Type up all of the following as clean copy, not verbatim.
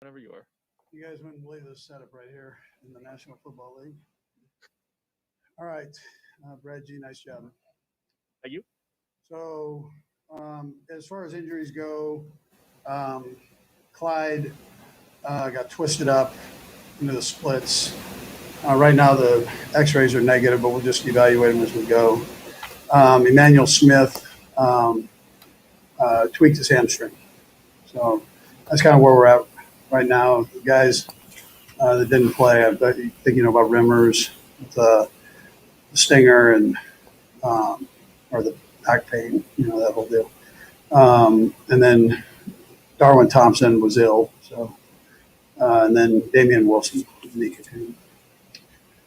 Whenever you are. You guys wouldn't believe this setup right here in the National Football League. All right, Brad G, nice job. Thank you. So as far as injuries go, Clyde got twisted up into the splits. Right now the x-rays are negative, but we'll just evaluate them as we go. Emmanuel Smith tweaked his hamstring. So that's kind of where we're at right now. The guys that didn't play, I'm thinking about Rimmers, the stinger, and or the back pain, that whole deal. And then Darwin Thompson was ill, so and then Damian Wilson, knee contusion.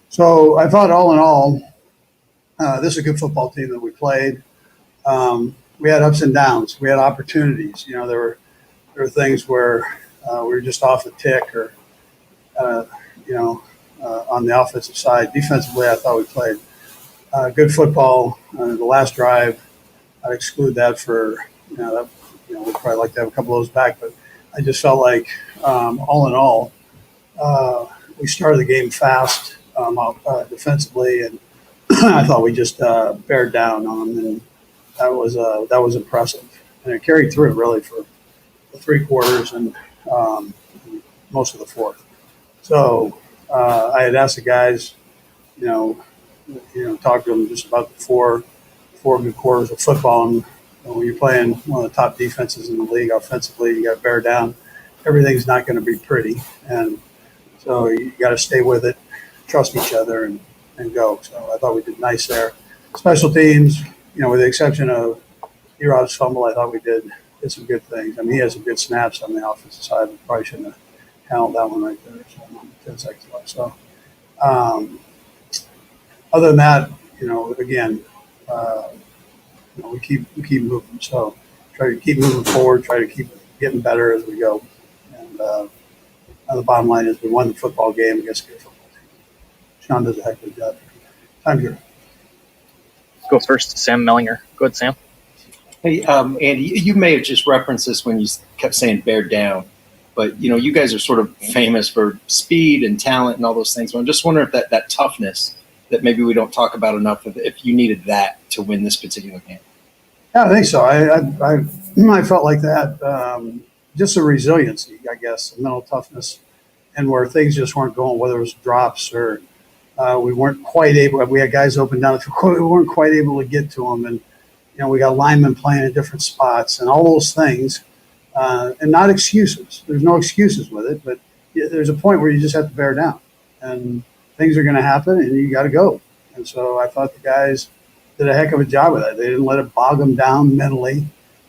So I thought, all in all, this is a good football team that we played. We had ups and downs. We had opportunities. There were things where we were just off the tick, or on the offensive side. Defensively, I thought we played good football. The last drive, I'd exclude that for we'd probably like to have a couple of those back, but I just felt like all in all, we started the game fast defensively, and I thought we just bared down on them, and that was impressive, and it carried through really for the 3 quarters and most of the fourth. So I had asked the guys, talk to them just about the four good quarters of football. And when you're playing one of the top defenses in the league offensively, you got to bear down. Everything's not going to be pretty, and so you got to stay with it, trust each other, and go. So I thought we did nice there. Special teams, with the exception of Erod's fumble, I thought we did some good things. I mean, he has some good snaps on the offensive side. We probably shouldn't have handled that one right there. So 10 seconds left. So other than that, again, we keep moving. So try to keep moving forward. Try to keep getting better as we go. And the bottom line is we won the football game against a good football team. Sean does a heck of a job. Time here. Go first, Sam Mellinger. Go ahead, Sam. Hey, Andy, you may have just referenced this when you kept saying bear down, but you guys are sort of famous for speed and talent and all those things. So I'm just wondering if that toughness that maybe we don't talk about enough, if you needed that to win this particular game. Yeah, I think so. I felt like that. Just a resiliency, I guess, a mental toughness, and where things just weren't going, whether it was drops or we weren't quite able. We had guys open down the field, we weren't quite able to get to them, and we got linemen playing in different spots and all those things, and not excuses. There's no excuses with it, but there's a point where you just have to bear down, and things are going to happen, and you got to go. And so I thought the guys did a heck of a job with that. They didn't let it bog them down mentally.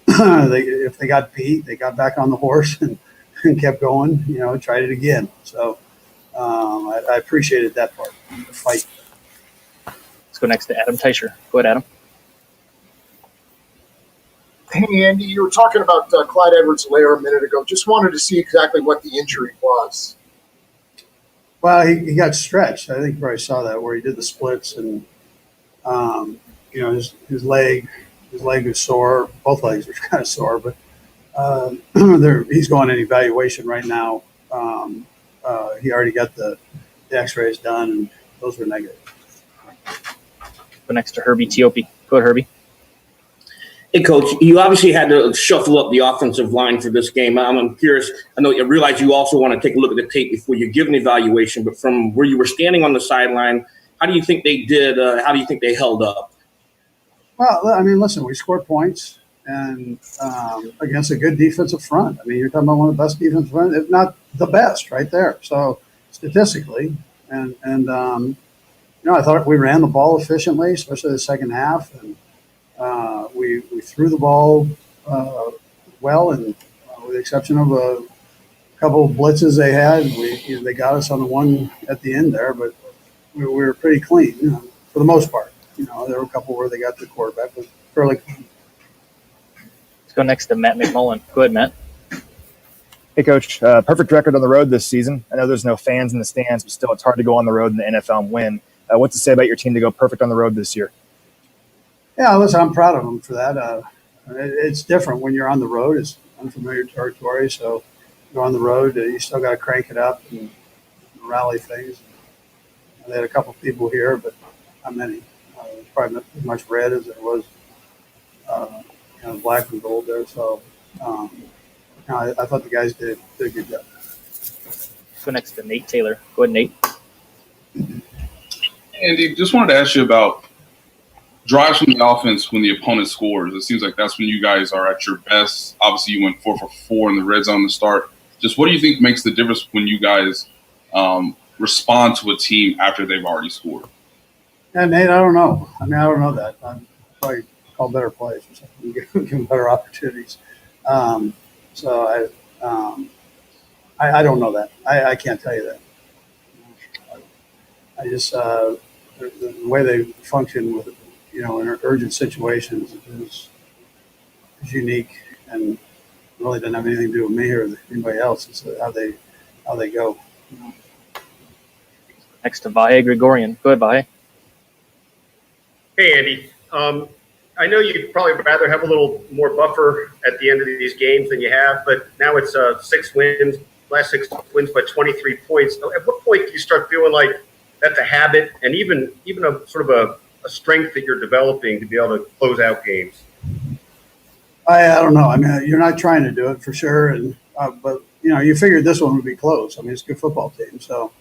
If they got beat, they got back on the horse and kept going, tried it again. So I appreciated that part, the fight. Let's go next to Adam Teicher. Go ahead, Adam. Hey, Andy, you were talking about Clyde Edwards-Helaire a minute ago. Just wanted to see exactly what the injury was. Well, he got stretched. I think you probably saw that where he did the splits, and his leg was sore. Both legs were kind of sore, but he's going in evaluation right now. He already got the X-rays done, and those were negative. Go next to Herbie Teope. Go ahead, Herbie. Hey, Coach, you obviously had to shuffle up the offensive line for this game. I'm curious. I realize you also want to take a look at the tape before you give an evaluation, but from where you were standing on the sideline, how do you think they did? How do you think they held up? Well, I mean, listen, we scored points and against a good defensive front. I mean, you're talking about one of the best defensive fronts, if not the best, right there. So statistically, and I thought we ran the ball efficiently, especially the second half, and we threw the ball well, and with the exception of a couple of blitzes they had, they got us on the one at the end there, but we were pretty clean for the most part. There were a couple where they got the quarterback, but fairly clean. Let's go next to Matt McMullen. Go ahead, Matt. Hey, Coach. Perfect record on the road this season. I know there's no fans in the stands, but still it's hard to go on the road in the NFL and win. What's to say about your team to go perfect on the road this year? Yeah, listen, I'm proud of them for that. It's different when you're on the road. It's unfamiliar territory, so go on the road, you still got to crank it up and rally things. They had a couple people here, but not many. It was probably not as much red as it was, black and gold there. So I thought the guys did a good job. Go next to Nate Taylor. Go ahead, Nate. Andy, just wanted to ask you about drives from the offense when the opponent scores. It seems like that's when you guys are at your best. Obviously, you went 4 for 4 in the red zone to start. Just what do you think makes the difference when you guys respond to a team after they've already scored? Yeah, Nate, I don't know. I don't know that. I'd probably call better plays or something, give them better opportunities. I don't know that. I can't tell you that. I just the way they function with in urgent situations is unique and really doesn't have anything to do with me or anybody else. It's how they go. Next to Vahe Gregorian. Go ahead, Vahe. Hey, Andy. I know you'd probably rather have a little more buffer at the end of these games than you have, but now it's 6 wins, last 6 wins by 23 points. At what point do you start feeling like that's a habit and even a sort of a strength that you're developing to be able to close out games? I don't know. You're not trying to do it for sure, and but you figured this one would be close. It's a good football team, so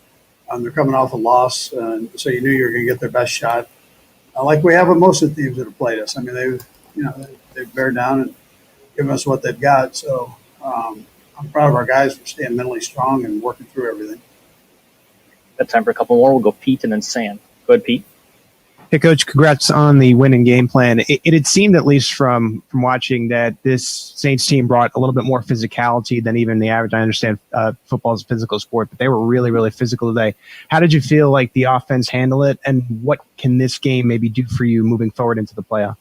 they're coming off a loss, and so you knew you were going to get their best shot. Like we have with most of the teams that have played us. They've bear down and given us what they've got. So I'm proud of our guys for staying mentally strong and working through everything. Got time for a couple more. We'll go Pete and then Sam. Go ahead, Pete. Hey, Coach, congrats on the winning game plan. It had seemed, at least from watching, that this Saints team brought a little bit more physicality than even the average. I understand football is a physical sport, but they were really, really physical today. How did you feel like the offense handled it, and what can this game maybe do for you moving forward into the playoff?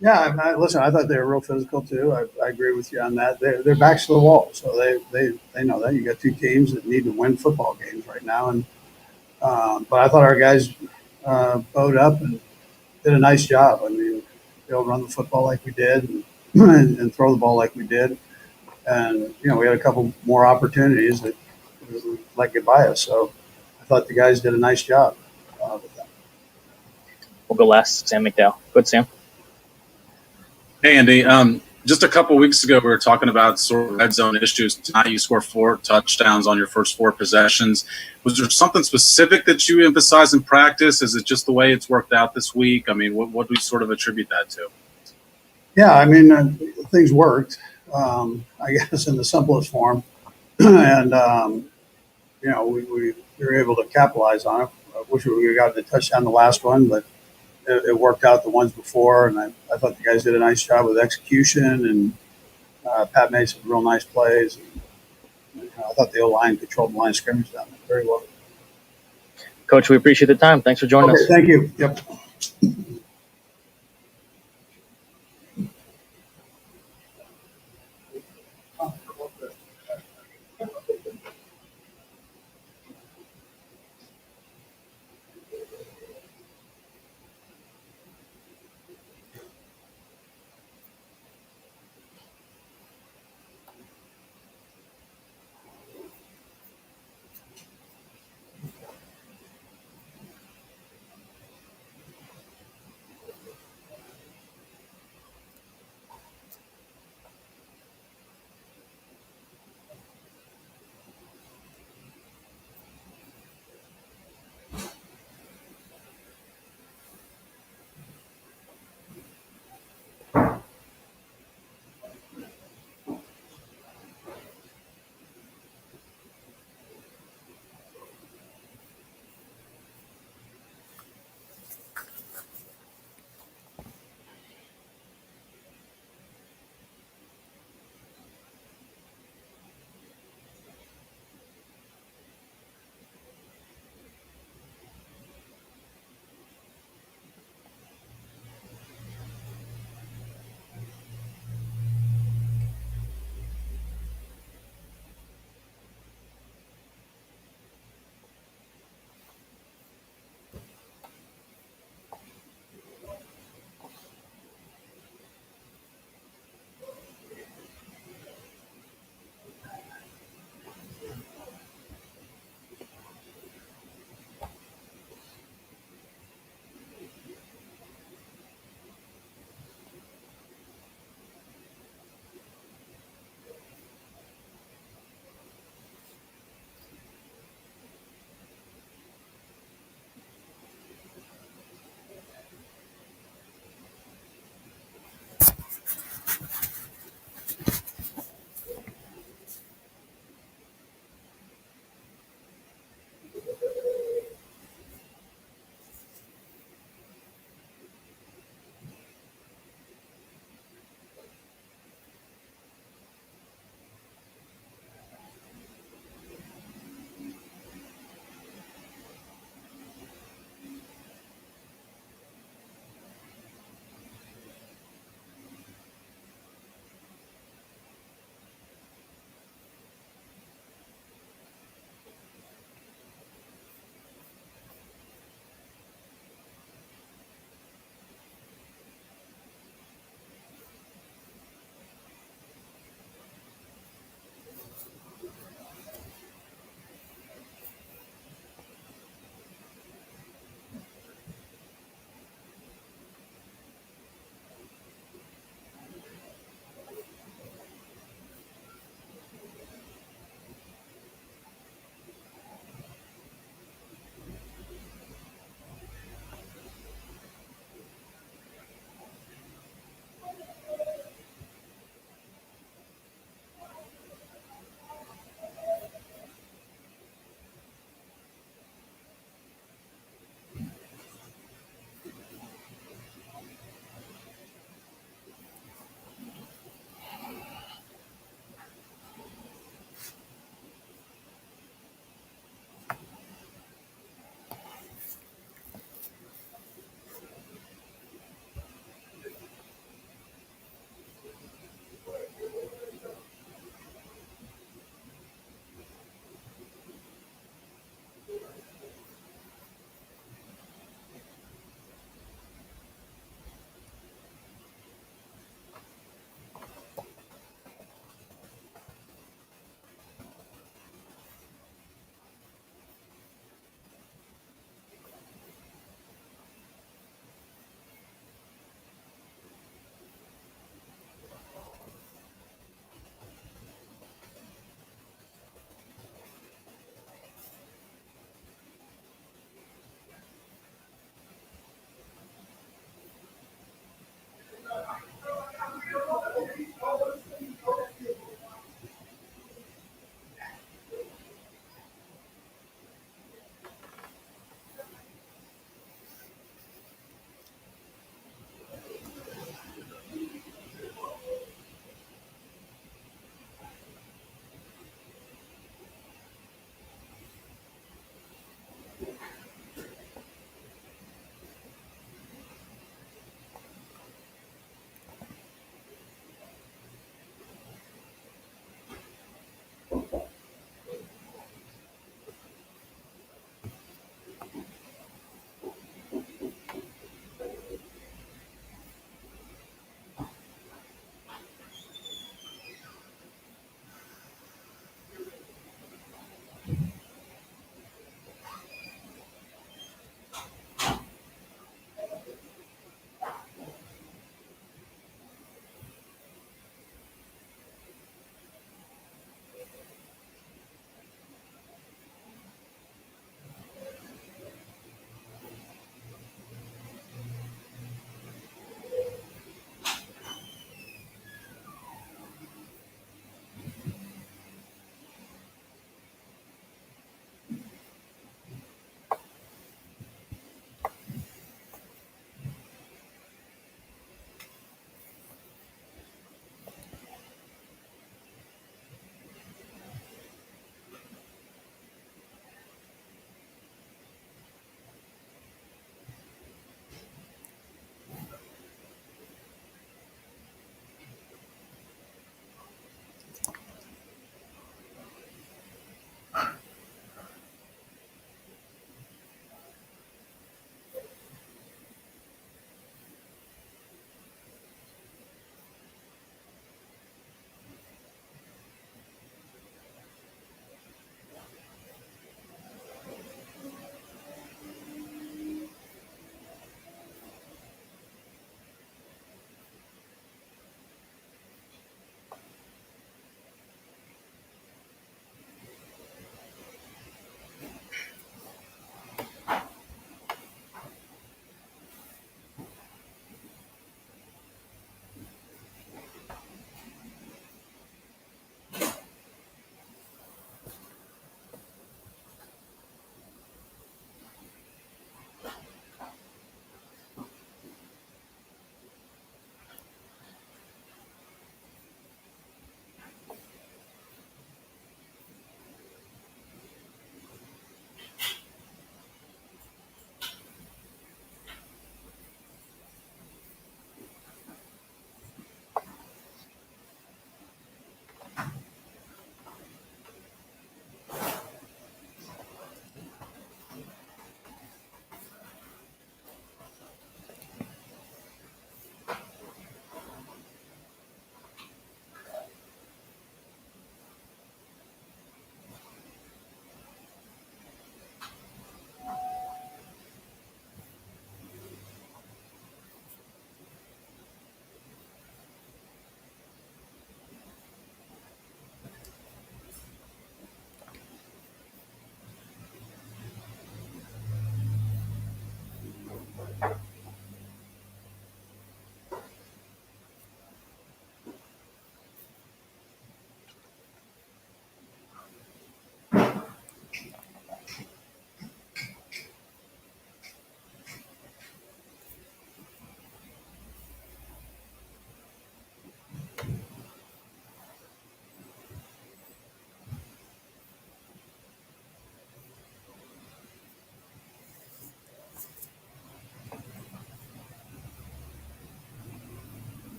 Yeah, listen, I thought they were real physical too. I agree with you on that. They're backs to the wall, so they know that. You got two teams that need to win football games right now, and but I thought our guys bowed up and did a nice job. They'll run the football like we did and throw the ball like we did. And, we had a couple more opportunities that let get by us. So I thought the guys did a nice job with that. We'll go last. Sam McDowell. Go ahead, Sam. Hey, Andy. Just a couple weeks ago, we were talking about sort of red zone issues. Tonight, you scored 4 touchdowns on your first 4 possessions. Was there something specific that you emphasize in practice? Is it just the way it's worked out this week? What do we sort of attribute that to? Yeah, things worked, I guess, in the simplest form. And, we were able to capitalize on it. I wish we would have gotten a touchdown the last one, but it worked out the ones before, and I thought the guys did a nice job with execution, and Pat made some real nice plays. And, I thought the O-line controlled the line of scrimmage down there very well. Coach, we appreciate the time. Thanks for joining us. Thank you. Yep.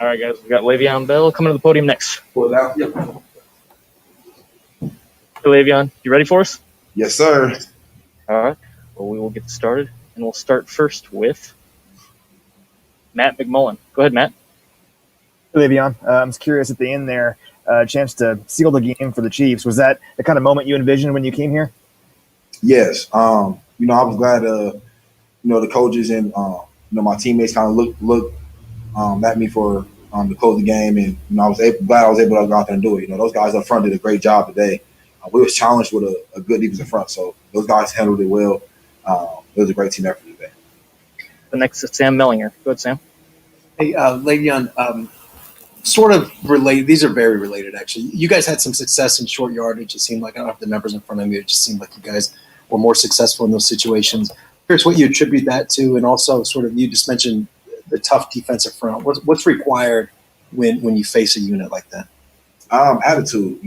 All right, guys, we got Le'Veon Bell coming to the podium next. Pull it out. Hey, Le'Veon, you ready for us? Yes, sir. All right. Well, we will get started, and we'll start first with Matt McMullen. Go ahead, Matt. Hey, Le'Veon, I'm just curious at the end there, chance to seal the game for the Chiefs. Was that the kind of moment you envisioned when you came here? Yes. I was glad the coaches and my teammates kind of looked at me for to close the game, and I was glad I was able to go out there and do it. Those guys up front did a great job today. We was challenged with a good defense up front, so those guys handled it well. It was a great team effort today. The next is Sam Mellinger. Go ahead, Sam. Hey, Le'Veon, sort of related. These are very related, actually. You guys had some success in short yardage. It seemed like, I don't have the numbers in front of me. It just seemed like you guys were more successful in those situations. Curious what you attribute that to, and also sort of you just mentioned the tough defensive front. What's required when you face a unit like that? Attitude.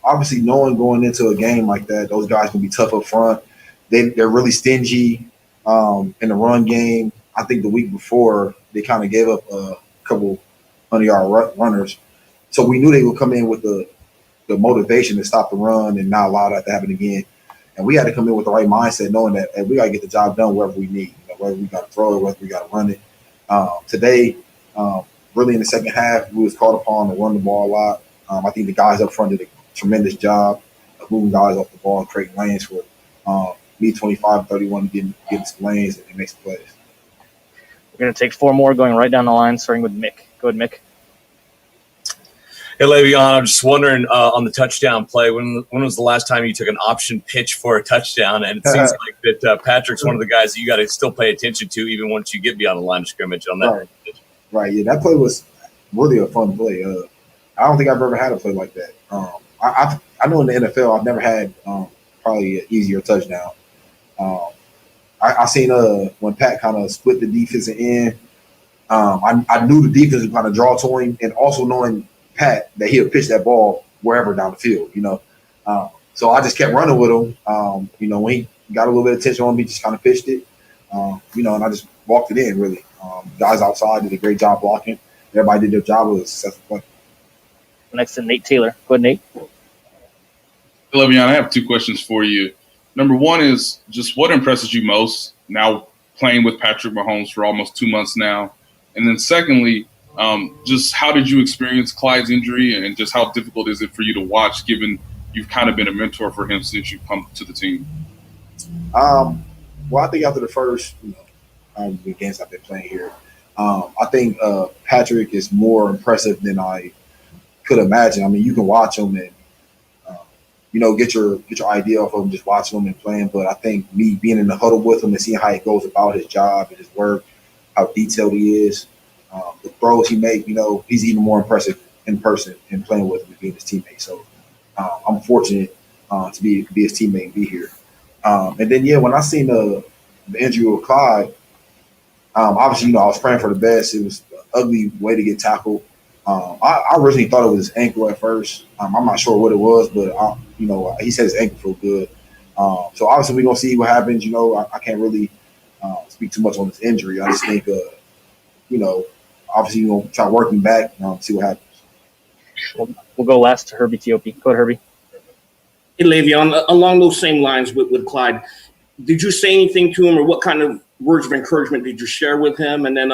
Obviously knowing going into a game like that, those guys can be tough up front. They're really stingy in the run game. I think the week before they kind of gave up a couple 100-yard runners, so we knew they would come in with the motivation to stop the run and not allow that to happen again. And we had to come in with the right mindset, knowing that we got to get the job done wherever we need, whether we got to throw it, whether we got to run it. Today, really in the second half, we was called upon to run the ball a lot. I think the guys up front did a tremendous job of moving guys off the ball and creating lanes for me, 25-31, getting some lanes and make some plays. We're going to take four more going right down the line, starting with Mick. Go ahead, Mick. Hey, Le'Veon, I'm just wondering on the touchdown play, when was the last time you took an option pitch for a touchdown? And it seems like that Patrick's one of the guys that you got to still pay attention to even once you get beyond the line of scrimmage on that. Right, yeah, that play was really a fun play. I don't think I've ever had a play like that. I know in the NFL I've never had probably an easier touchdown. I seen when Pat kind of split the defensive end. I knew the defense was kind of draw to him, and also knowing Pat that he'll pitch that ball wherever down the field. So I just kept running with him. When he got a little bit of attention on me, just kind of pitched it. And I just walked it in. Really, guys outside did a great job blocking. Everybody did their job. It was a successful play. Next to Nate Taylor. Go ahead, Nate. Le'Veon, I have two questions for you. Number one is just what impresses you most now playing with Patrick Mahomes for almost 2 months now? And then secondly, just how did you experience Clyde's injury, and just how difficult is it for you to watch, given you've kind of been a mentor for him since you've come to the team? Well, I think after the first games I've been playing here, I think Patrick is more impressive than I could imagine. I mean, you can watch him and get your idea off of him just watching him and playing. But I think me being in the huddle with him and seeing how he goes about his job and his work, how detailed he is, the throws he makes, he's even more impressive in person and playing with him and being his teammate. So I'm fortunate to be his teammate and be here. And then, when I seen the injury with Clyde, obviously, I was praying for the best. It was an ugly way to get tackled. I originally thought it was his ankle at first. I'm not sure what it was, but he said his ankle felt good. So obviously we're gonna see what happens. I can't really speak too much on this injury. I just think, obviously we're gonna try working back, see what happens. We'll go last to Herbie Teope. Go ahead, Herbie. Hey, Le'Veon, along those same lines with Clyde, did you say anything to him, or what kind of words of encouragement did you share with him? And then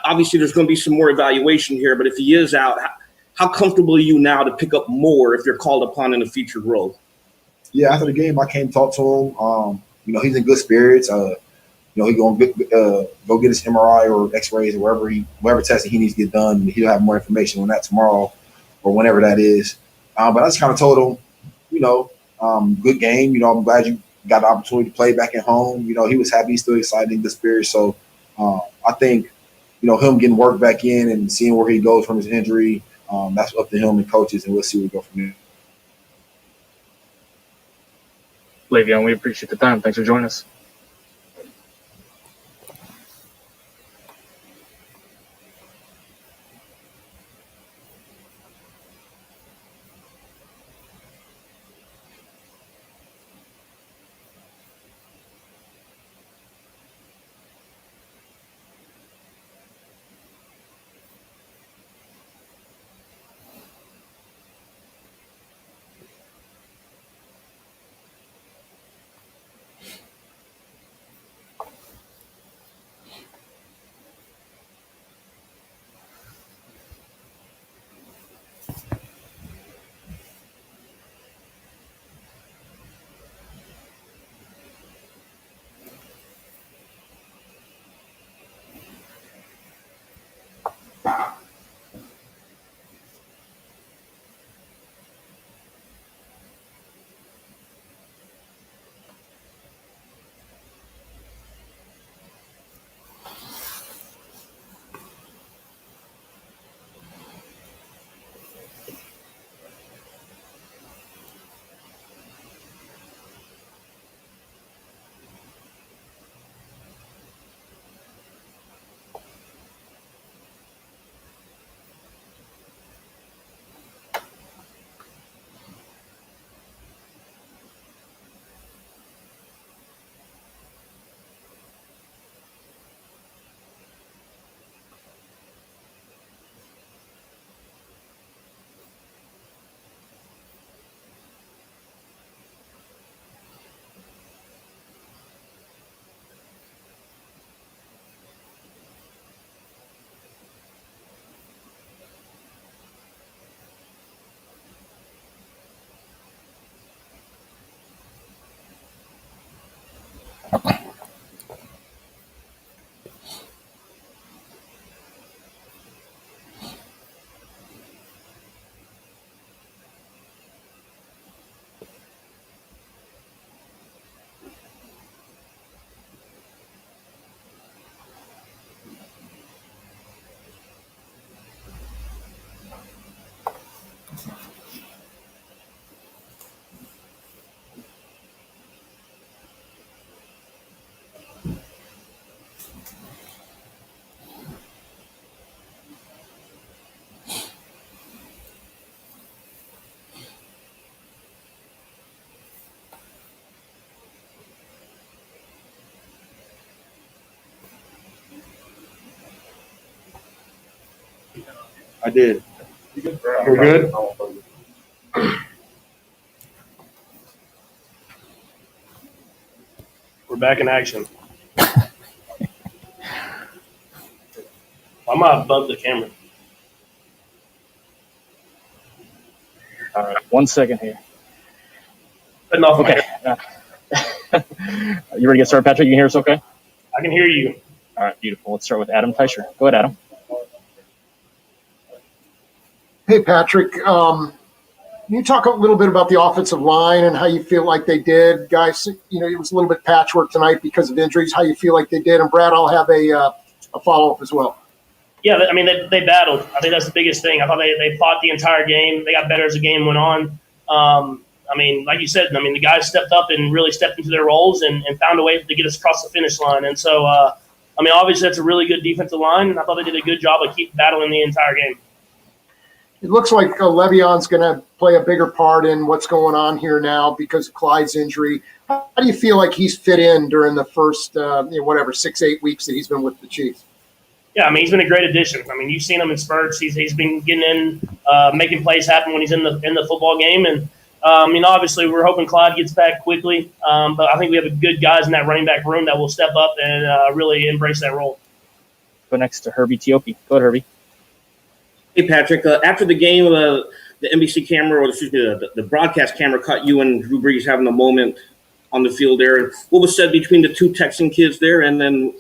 obviously there's going to be some more evaluation here, but if he is out, how comfortable are you now to pick up more if you're called upon in a featured role? Yeah, after the game, I came talk to him. He's in good spirits. He's going to go get his MRI or X-rays or whatever testing he needs to get done. He'll have more information on that tomorrow or whenever that is. But I just kind of told him, good game. I'm glad you got the opportunity to play back at home. He was happy, he's still excited, in good spirits. So I think, him getting work back in and seeing where he goes from his injury, that's up to him and coaches, and we'll see where we go from there. Le'Veon, we appreciate the time. Thanks for joining us. I did. We're good? We're back in action. I'm above the camera. All right, 1 second here. Enough. Okay. You ready to get started, Patrick? You can hear us okay? I can hear you. All right, beautiful. Let's start with Adam Teicher. Go ahead, Adam. Hey, Patrick. Can you talk a little bit about the offensive line and how you feel like they did? Guys, you know, it was a little bit patchwork tonight because of injuries. How you feel like they did? And Brad, I'll have a follow-up as well. Yeah, I mean, they battled. I think that's the biggest thing. I thought they fought the entire game. They got better as the game went on. I mean, like you said, I mean, the guys stepped up and really stepped into their roles and found a way to get us across the finish line. And so, I mean, obviously that's a really good defensive line, and I thought they did a good job of keep battling the entire game. It looks like Le'Veon's going to play a bigger part in what's going on here now because of Clyde's injury. How do you feel like he's fit in during the first, 6-8 weeks that he's been with the Chiefs? Yeah, I mean, he's been a great addition. I mean, you've seen him in spurts. He's been getting in, making plays happen when he's in the football game. And, I mean, obviously we're hoping Clyde gets back quickly. But I think we have good guys in that running back room that will step up and really embrace that role. Go next to Herbie Tiopi. Go ahead, Herbie. Hey, Patrick, after the game, the NBC camera, or excuse me, the broadcast camera caught you and Drew Brees having a moment on the field there. What was said between the two Texan kids there, and then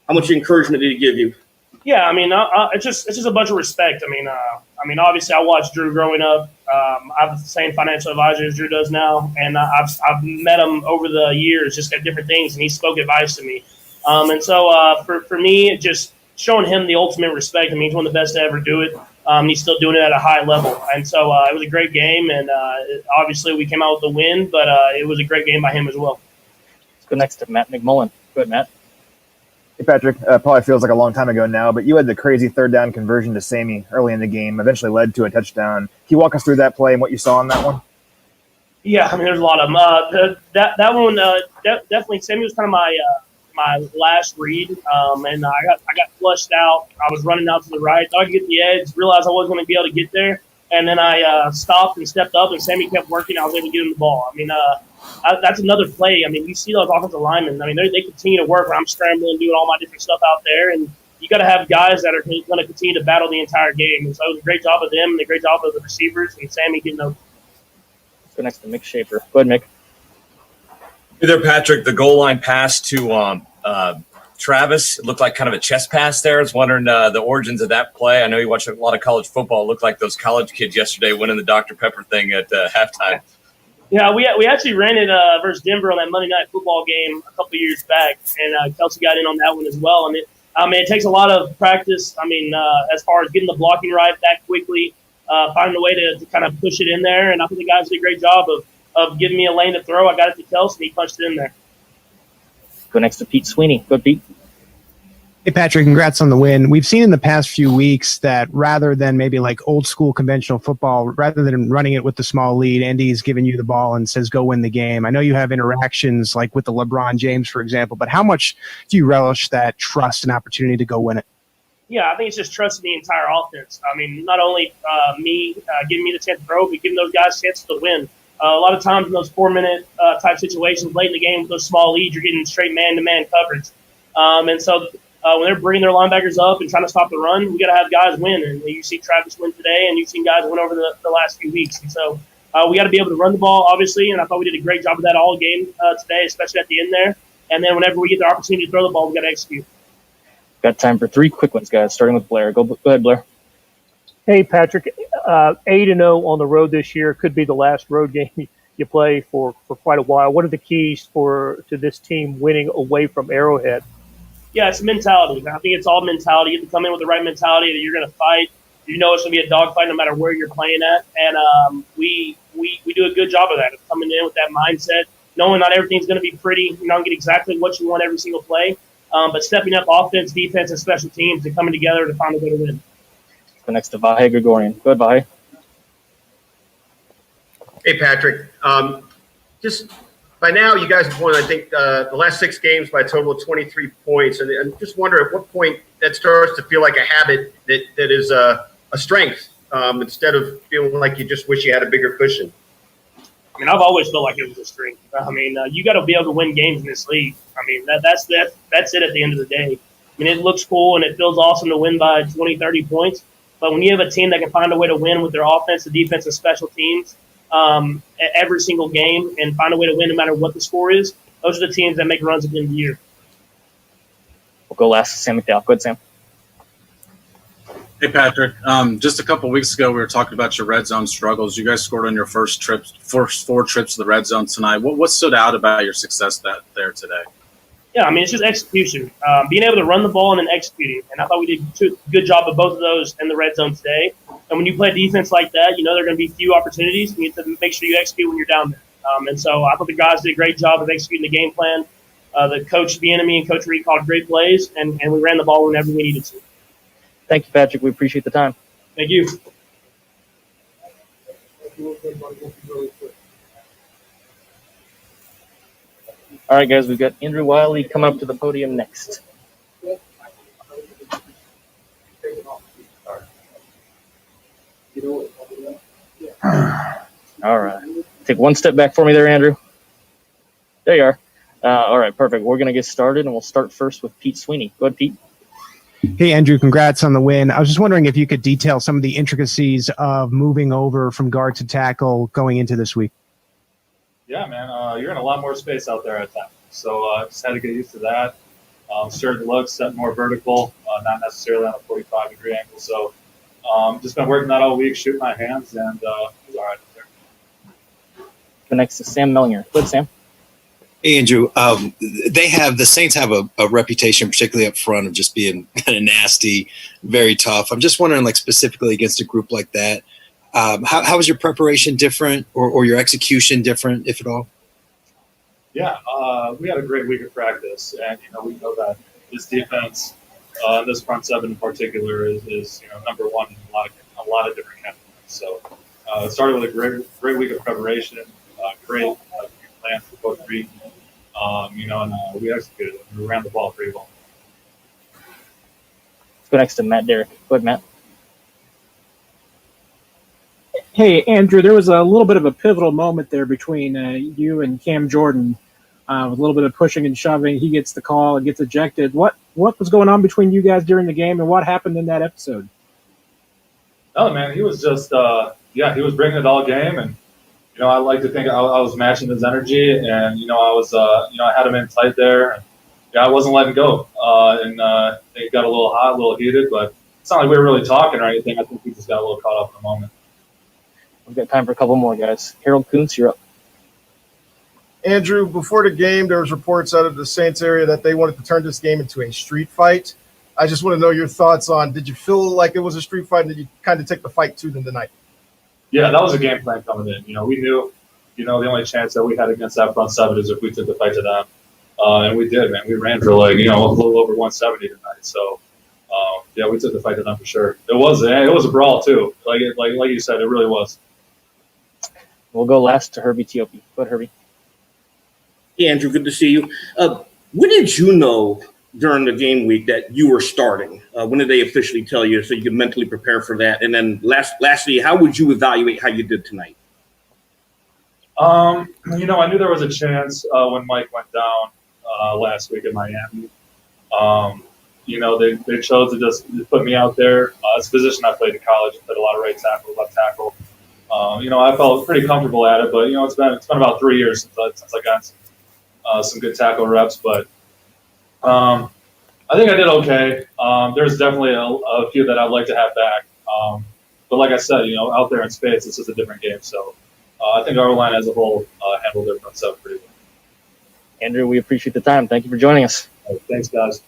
how much encouragement did he give you? Yeah, I mean, it's just a bunch of respect. I mean, obviously, I watched Drew growing up. I have the same financial advisor as Drew does now, and I've met him over the years, just at different things, and he spoke advice to me. And so for me, it just showing him the ultimate respect. I mean, he's one of the best to ever do it. He's still doing it at a high level. And so it was a great game, and obviously we came out with the win, but it was a great game by him as well. Let's go next to Matt McMullen. Go ahead, Matt. Hey, Patrick, probably feels like a long time ago now, but you had the crazy third down conversion to Sammy early in the game, eventually led to a touchdown. Can you walk us through that play and what you saw on that one? Yeah, I mean, there's a lot of them. That one, definitely, Sammy was kind of my last read, and I got flushed out. I was running out to the right, thought I could get the edge, realized I wasn't going to be able to get there, and then I stopped and stepped up, and Sammy kept working. I was able to get him the ball. I mean, that's another play. I mean, you see those offensive linemen. I mean, they continue to work when I'm scrambling, doing all my different stuff out there, and you got to have guys that are going to continue to battle the entire game. And so it was a great job of them and a great job of the receivers and Sammy getting those. Let's go next to Mick Schaefer. Go ahead, Mick. Hey there, Patrick. The goal line pass to Travis, it looked like kind of a chest pass there. I was wondering the origins of that play. I know you watch a lot of college football. It looked like those college kids yesterday winning the Dr. Pepper thing at halftime. Yeah, we actually ran it versus Denver on that Monday Night Football game a couple of years back, and Kelsey got in on that one as well. And it takes a lot of practice. I mean, as far as getting the blocking right that quickly, finding a way to kind of push it in there. And I think the guys did a great job of giving me a lane to throw. I got it to Kelsey, and he punched it in there. Go next to Pete Sweeney. Go ahead, Pete. Hey, Patrick, congrats on the win. We've seen in the past few weeks that rather than maybe like old school conventional football, rather than running it with the small lead, Andy's giving you the ball and says, go win the game. I know you have interactions like with the LeBron James, for example, but how much do you relish that trust and opportunity to go win it? Yeah, I think it's just trusting the entire offense. I mean, not only me giving me the chance to throw, but giving those guys chances to win. A lot of times in those 4-minute type situations late in the game with those small leads, you're getting straight man-to-man coverage. And so when they're bringing their linebackers up and trying to stop the run, we got to have guys win. And you see Travis win today, and you've seen guys win over the last few weeks. And so we got to be able to run the ball, obviously, and I thought we did a great job of that all game today, especially at the end there. And then whenever we get the opportunity to throw the ball, we got to execute. Got time for 3 quick ones, guys, starting with Blair. Go ahead, Blair. Hey, Patrick, 8-0 on the road this year could be the last road game you play for quite a while. What are the keys to this team winning away from Arrowhead? Yeah, it's mentality. I think it's all mentality. You have to come in with the right mentality that you're going to fight. You know it's going to be a dogfight no matter where you're playing at. And we do a good job of that, of coming in with that mindset, knowing not everything's going to be pretty. You're not going to get exactly what you want every single play. But stepping up offense, defense, and special teams and coming together to find a way to win. Go next to Vahe Gregorian. Go ahead, Vahe. Hey, Patrick. Just by now, you guys have won, I think, the last 6 games by a total of 23 points. And I just wonder at what point that starts to feel like a habit that is a strength instead of feeling like you just wish you had a bigger cushion. I mean, I've always felt like it was a strength. I mean, you got to be able to win games in this league. I mean, that's it at the end of the day. I mean, it looks cool and it feels awesome to win by 20, 30 points. But when you have a team that can find a way to win with their offense, the defense, and special teams every single game and find a way to win no matter what the score is, those are the teams that make runs at the end of the year. We'll go last to Sam McDowell. Go ahead, Sam. Hey, Patrick. Just a couple weeks ago, we were talking about your red zone struggles. You guys scored on your first 4 trips to the red zone tonight. What stood out about your success there today? Yeah, I mean, it's just execution. Being able to run the ball and then executing. And I thought we did a good job of both of those in the red zone today. And when you play defense like that, you know there are going to be few opportunities. You need to make sure you execute when you're down there. And so I thought the guys did a great job of executing the game plan. The coach, Bieniemy, and Coach Reid called great plays, and we ran the ball whenever we needed to. Thank you, Patrick. We appreciate the time. Thank you. All right, guys, we've got Andrew Wiley coming up to the podium next. All right. Take one step back for me there, Andrew. There you are. All right, perfect. We're going to get started, and we'll start first with Pete Sweeney. Go ahead, Pete. Hey, Andrew, congrats on the win. I was just wondering if you could detail some of the intricacies of moving over from guard to tackle going into this week. Yeah, man, you're in a lot more space out there at tackle. So just had to get used to that. Certain looks, set more vertical, not necessarily on a 45-degree angle. So just been working that all week, shooting my hands, and it was all right there. Go next to Sam Mellinger. Go ahead, Sam. Hey, Andrew, the Saints have a reputation, particularly up front, of just being kind of nasty, very tough. I'm just wondering, like, specifically against a group like that, how was your preparation different or your execution different, if at all? Yeah, we had a great week of practice, and we know that this defense, this front seven in particular, is number one in a lot of different categories. So it started with a great week of preparation, great plan for both Reid. And we executed it. We ran the ball pretty well. Let's go next to Matt Derrick. Go ahead, Matt. Hey, Andrew, there was a little bit of a pivotal moment there between you and Cam Jordan, with a little bit of pushing and shoving. He gets the call and gets ejected. What was going on between you guys during the game, and what happened in that episode? Oh, man, he was just, he was bringing it all game, and I like to think I was matching his energy, and I was, I had him in tight there, and I wasn't letting go, and it got a little hot, a little heated, but it's not like we were really talking or anything. I think we just got a little caught up in the moment. We've got time for a couple more, guys. Harold Kuntz, you're up. Andrew, before the game, there was reports out of the Saints area that they wanted to turn this game into a street fight. I just want to know your thoughts on, did you feel like it was a street fight, and did you kind of take the fight to them tonight? Yeah, that was a game plan coming in. We knew, the only chance that we had against that front seven is if we took the fight to them. And we did, man. We ran for a little over 170 tonight. So, we took the fight to them for sure. It was a brawl too. Like you said, it really was. We'll go last to Herbie Teope. Go ahead, Herbie. Hey, Andrew, good to see you. When did you know during the game week that you were starting? When did they officially tell you so you could mentally prepare for that? And then lastly, how would you evaluate how you did tonight? I knew there was a chance when Mike went down last week in Miami. They chose to just put me out there. It's a position I played in college. I played a lot of right tackle, left tackle. I felt pretty comfortable at it, but it's been about 3 years since I got some good tackle reps, but I think I did okay. There's definitely a few that I'd like to have back. But like I said, out there in space, this is a different game. So I think our line as a whole handled their front seven pretty well. Andrew, we appreciate the time. Thank you for joining us. Thanks, guys.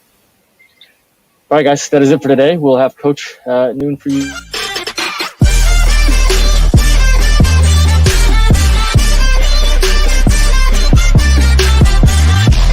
All right, guys, that is it for today. We'll have Coach at noon for you